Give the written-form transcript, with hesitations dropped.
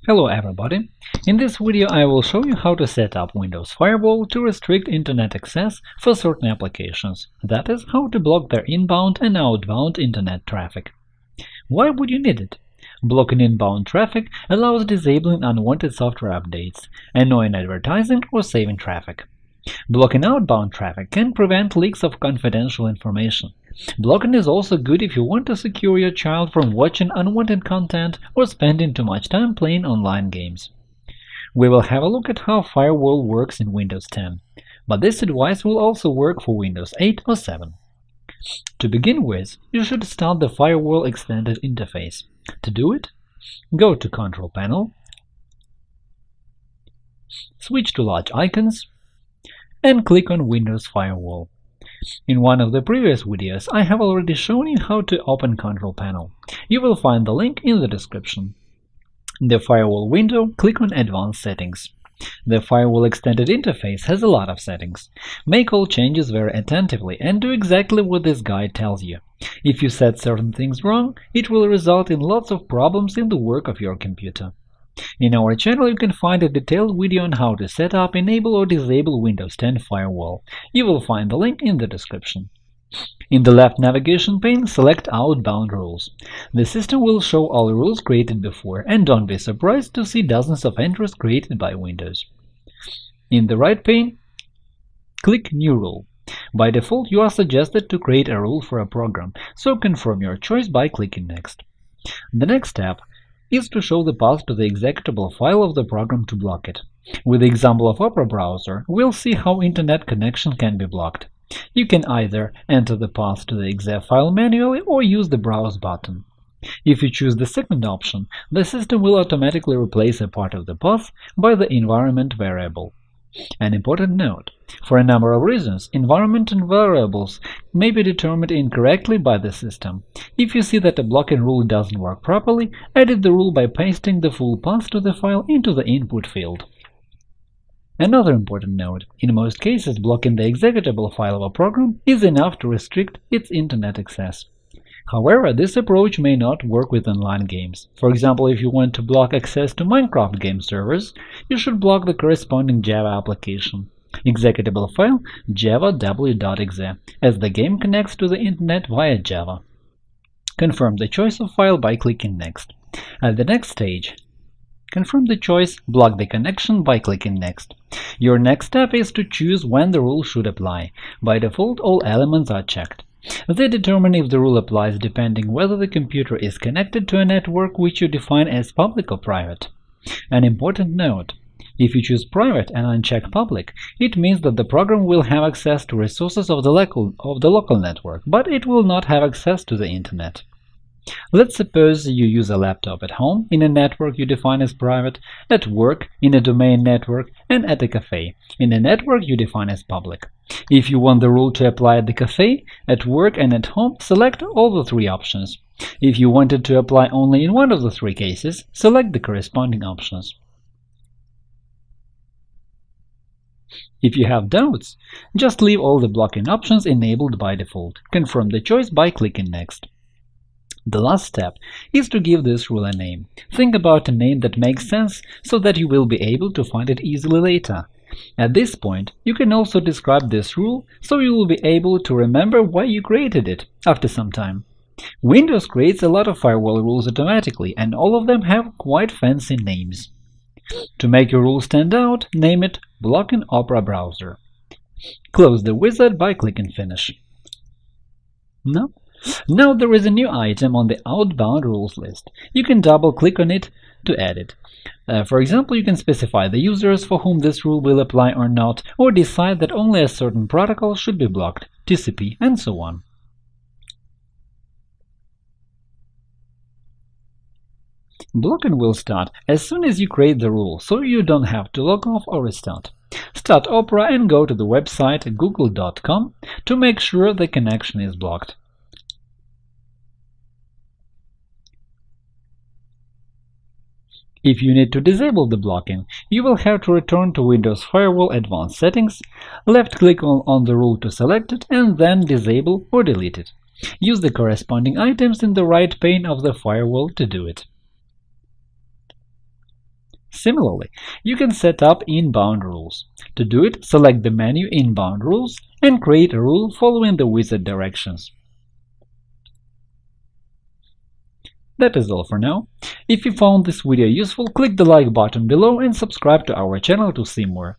Hello everybody! In this video I will show you how to set up Windows Firewall to restrict Internet access for certain applications, that is, how to block their inbound and outbound Internet traffic. Why would you need it? Blocking inbound traffic allows disabling unwanted software updates, annoying advertising, or saving traffic. Blocking outbound traffic can prevent leaks of confidential information. Blocking is also good if you want to secure your child from watching unwanted content or spending too much time playing online games. We will have a look at how Firewall works in Windows 10, but this advice will also work for Windows 8 or 7. To begin with, you should start the Firewall extended interface. To do it, go to Control Panel, switch to Large Icons, and click on Windows Firewall. In one of the previous videos, I have already shown you how to open Control Panel. You will find the link in the description. In the Firewall window, click on Advanced Settings. The Firewall extended interface has a lot of settings. Make all changes very attentively and do exactly what this guide tells you. If you set certain things wrong, it will result in lots of problems in the work of your computer. In our channel you can find a detailed video on how to set up, enable or disable Windows 10 Firewall. You will find the link in the description. In the left navigation pane, select Outbound rules. The system will show all rules created before, and don't be surprised to see dozens of entries created by Windows. In the right pane, click New rule. By default, you are suggested to create a rule for a program, so confirm your choice by clicking Next. The next step is to show the path to the executable file of the program to block it. With the example of Opera browser, we'll see how Internet connection can be blocked. You can either enter the path to the exe file manually or use the Browse button. If you choose the second option, the system will automatically replace a part of the path by the environment variable. An important note: for a number of reasons, environment and variables may be determined incorrectly by the system. If you see that a blocking rule doesn't work properly, edit the rule by pasting the full path to the file into the input field. Another important note: in most cases, blocking the executable file of a program is enough to restrict its Internet access. However, this approach may not work with online games. For example, if you want to block access to Minecraft game servers, you should block the corresponding Java application, executable file java.w.exe, as the game connects to the Internet via Java. Confirm the choice of file by clicking Next. At the next stage, confirm the choice, block the connection by clicking Next. Your next step is to choose when the rule should apply. By default, all elements are checked. They determine if the rule applies depending whether the computer is connected to a network which you define as public or private. An important note: if you choose private and uncheck public, it means that the program will have access to resources of the local network, but it will not have access to the Internet. Let's suppose you use a laptop at home in a network you define as private, at work in a domain network, and at a cafe in a network you define as public. If you want the rule to apply at the cafe, at work, and at home, select all the three options. If you want it to apply only in one of the three cases, select the corresponding options. If you have doubts, just leave all the blocking options enabled by default. Confirm the choice by clicking Next. The last step is to give this rule a name. Think about a name that makes sense so that you will be able to find it easily later. At this point, you can also describe this rule so you will be able to remember why you created it after some time. Windows creates a lot of firewall rules automatically, and all of them have quite fancy names. To make your rule stand out, name it Blocking Opera Browser. Close the wizard by clicking Finish. Now there is a new item on the Outbound rules list. You can double-click on it to add it. For example, you can specify the users for whom this rule will apply or not, or decide that only a certain protocol should be blocked, TCP, and so on. Blocking will start as soon as you create the rule, so you don't have to log off or restart. Start Opera and go to the website google.com to make sure the connection is blocked. If you need to disable the blocking, you will have to return to Windows Firewall Advanced Settings, left-click on the rule to select it, and then disable or delete it. Use the corresponding items in the right pane of the firewall to do it. Similarly, you can set up inbound rules. To do it, select the menu Inbound Rules and create a rule following the wizard directions. That is all for now. If you found this video useful, click the like button below and subscribe to our channel to see more.